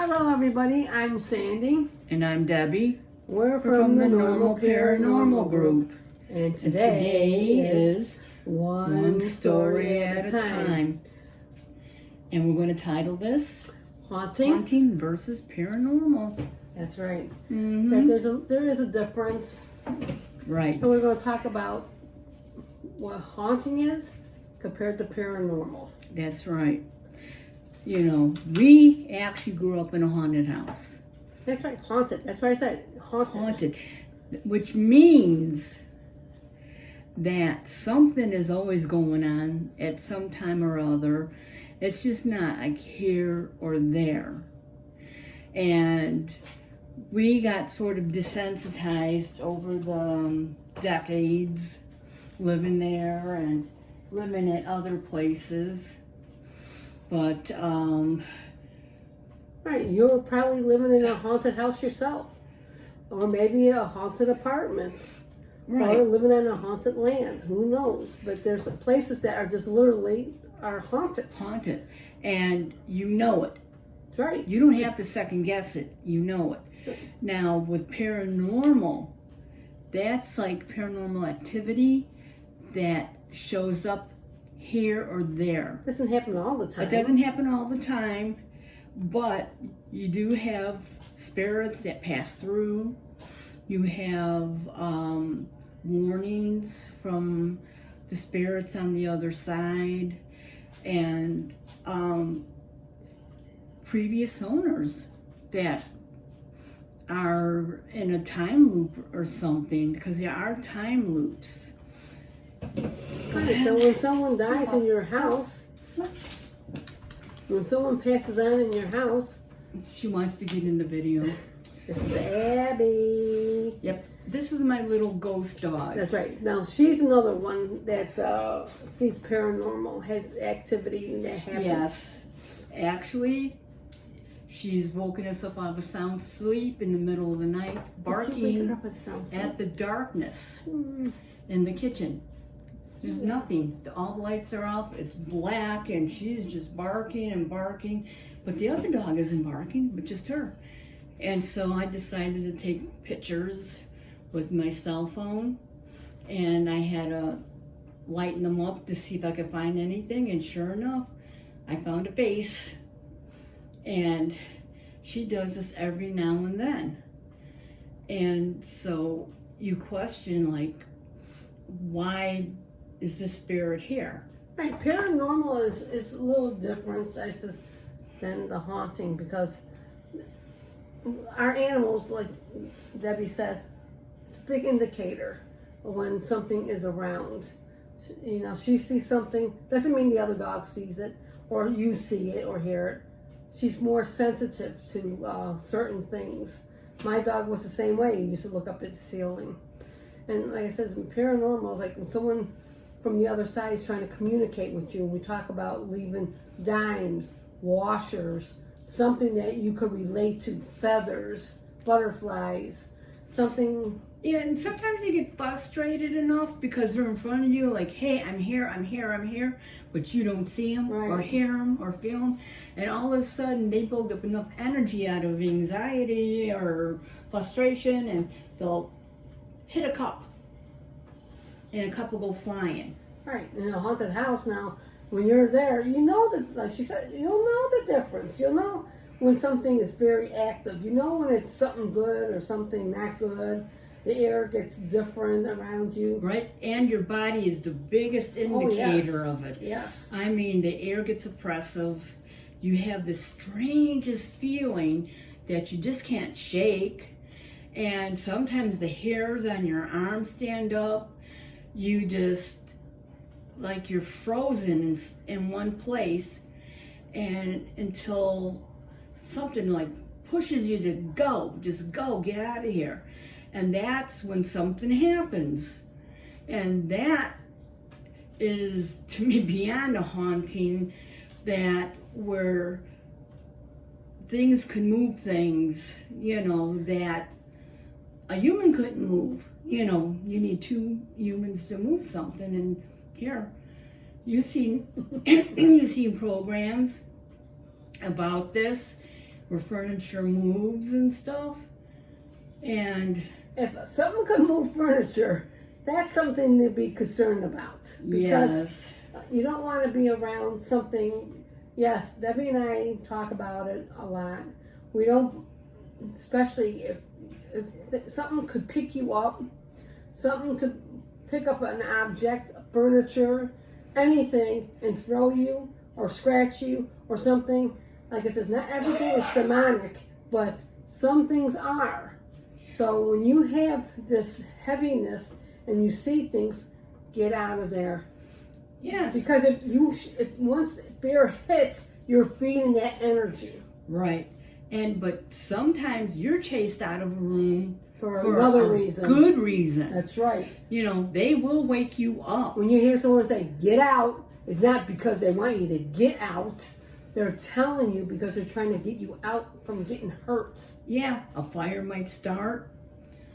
Hello everybody, I'm Sandy. And I'm Debbie. We're We're from the Normal Paranormal Group. And today is One Story at a Time. And we're going to title this Haunting versus Paranormal. That's right. Mm-hmm. That there is a difference. Right. And we're going to talk about what haunting is compared to paranormal. That's right. You know, we actually grew up in a haunted house. That's right, haunted. That's why I said haunted. Which means that something is always going on at some time or other. It's just not like here or there. And we got sort of desensitized over the decades living there and living at other places. But, right, you're probably living in a haunted house yourself. Or maybe a haunted apartment. right. Or living in a haunted land. Who knows? But there's places that are just literally are haunted. Haunted. And you know it. That's right. You don't have to second guess it. You know it. Now, with paranormal, that's like paranormal activity that shows up here or there. It doesn't happen all the time. It doesn't happen all the time, but you do have spirits that pass through. You have warnings from the spirits on the other side, and previous owners that are in a time loop or something, because there are time loops. Right, so when someone dies in your house, when someone passes on in your house, She wants to get in the video. this is Abby. Yep, this is my little ghost dog. That's right. Now she's another one that sees paranormal, has activity that happens. Yes, actually, she's woken us up out of a sound sleep in the middle of the night, barking at the darkness in the kitchen. There's nothing. All the lights are off. It's black, and she's just barking and barking. But the other dog isn't barking, but just her. And so I decided to take pictures with my cell phone, and I had to lighten them up to see if I could find anything. And sure enough, I found a face. And she does this every now and then. And so you question, like, why is this spirit here? Right, paranormal is a little different, I says, than the haunting, because our animals, like Debbie says, it's a big indicator when something is around. You know, she sees something, doesn't mean the other dog sees it, or you see it or hear it. She's more sensitive to certain things. My dog was the same way. He used to look up at the ceiling. And like I said, paranormal is like when someone from the other side is trying to communicate with you. We talk about leaving dimes, washers, something that you could relate to, feathers, butterflies, something. Yeah, and sometimes you get frustrated enough because they're in front of you, like, hey, I'm here, I'm here, I'm here, but you don't see them or hear them or feel them. And all of a sudden, they build up enough energy out of anxiety or frustration, and they'll hit a cup. And a cup will go flying. Right, in a haunted house now, when you're there, you know that, like she said, you'll know the difference. You'll know when something is very active. You know when it's something good or something not good. The air gets different around you. Right, and your body is the biggest indicator of it. Yes. I mean, the air gets oppressive. You have the strangest feeling that you just can't shake. And sometimes the hairs on your arms stand up. You just, like, you're frozen in one place, and until something like pushes you to go, just go, get out of here. And that's when something happens. And that is, to me, beyond a haunting, that where things can move things, you know, that a human couldn't move. You know, you need two humans to move something, and here, you see programs about this, where furniture moves and stuff. And If something could move furniture, that's something to be concerned about. Because yes, you don't want to be around something. Yes, Debbie and I talk about it a lot. We don't, especially if something could pick you up, something could pick up an object, furniture, anything, and throw you or scratch you or something. Like I said, not everything is demonic, but some things are. So when you have this heaviness and you see things, get out of there. yes, Because if once fear hits, you're feeding that energy right. But sometimes you're chased out of a room for another a reason. good reason. That's right. You know, they will wake you up. When you hear someone say, get out, it's not because they want you to get out. They're telling you because they're trying to get you out from getting hurt. Yeah, a fire might start,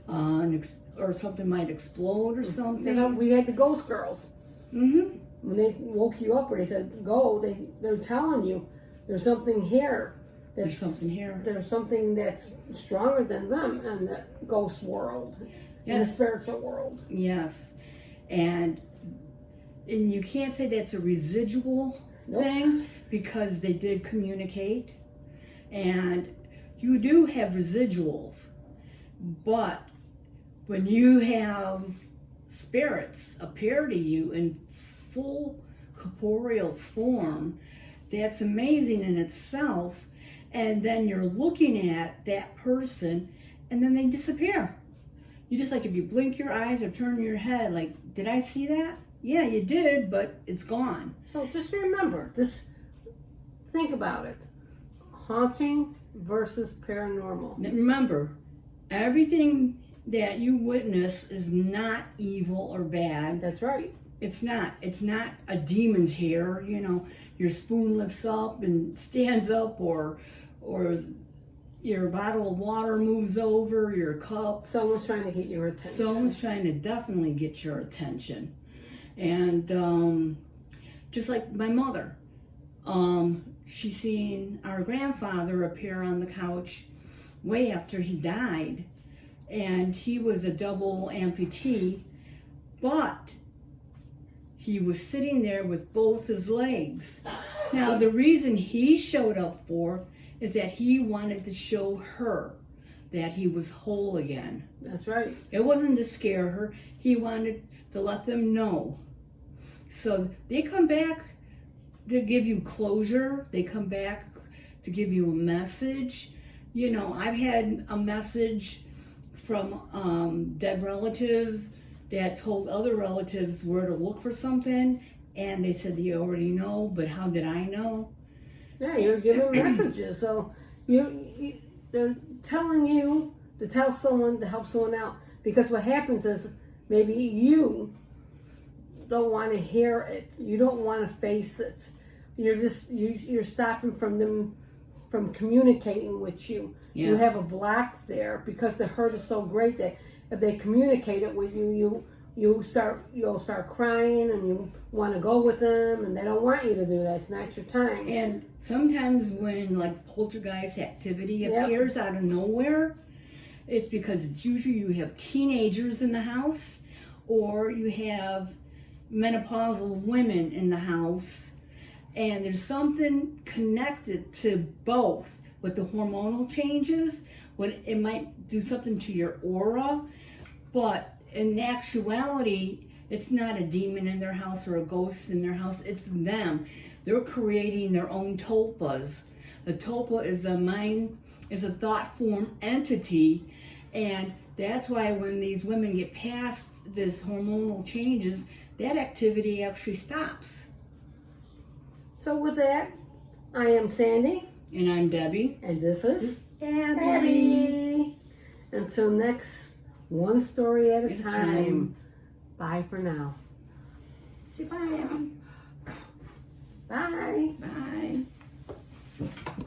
or something might explode or something. You know, we had the ghost girls. Mm-hmm. When they woke you up or they said, go, they're telling you there's something here. There's something here. There's something that's stronger than them in the ghost world, in the spiritual world. Yes. And you can't say that's a residual thing because they did communicate. And you do have residuals. But when you have spirits appear to you in full corporeal form, that's amazing in itself. And then you're looking at that person and then they disappear. You just like if you blink your eyes or turn your head, like, did I see that? Yeah, you did, but it's gone. So just remember, think about it. Haunting versus paranormal. Now, remember, everything that you witness is not evil or bad. That's right. It's not. It's not a demon's hair, you know, your spoon lifts up and stands up or your bottle of water moves over, your cup. Someone's trying to get your attention. Someone's trying to definitely get your attention. And just like my mother, she seen our grandfather appear on the couch way after he died. And he was a double amputee, but he was sitting there with both his legs. Now, the reason he showed up for is that he wanted to show her that he was whole again. That's right. It wasn't to scare her. He wanted to let them know. So they come back to give you closure. They come back to give you a message. You know, I've had a message from dead relatives that told other relatives where to look for something, and they said they already know, but how did I know? Yeah, you're giving messages. So they're telling you to tell someone to help someone out. Because what happens is maybe you don't want to hear it. You don't want to face it. You're stopping from them from communicating with you. Yeah. You have a block there because the hurt is so great that if they communicate it with you, you'll start crying and you want to go with them, and they don't want you to do that. It's not your time. And sometimes when like poltergeist activity appears out of nowhere, it's because it's usually you have teenagers in the house or you have menopausal women in the house, and there's something connected to both with the hormonal changes. When it might do something to your aura, but in actuality, it's not a demon in their house or a ghost in their house. It's them. They're creating their own tulpas. A tulpa is a thought form entity, and that's why when these women get past this hormonal changes, that activity actually stops. So with that, I am Sandy. And I'm Debbie. And this is Abby. Until next one story at a time. Bye for now. Say bye, Abby. Bye. Bye.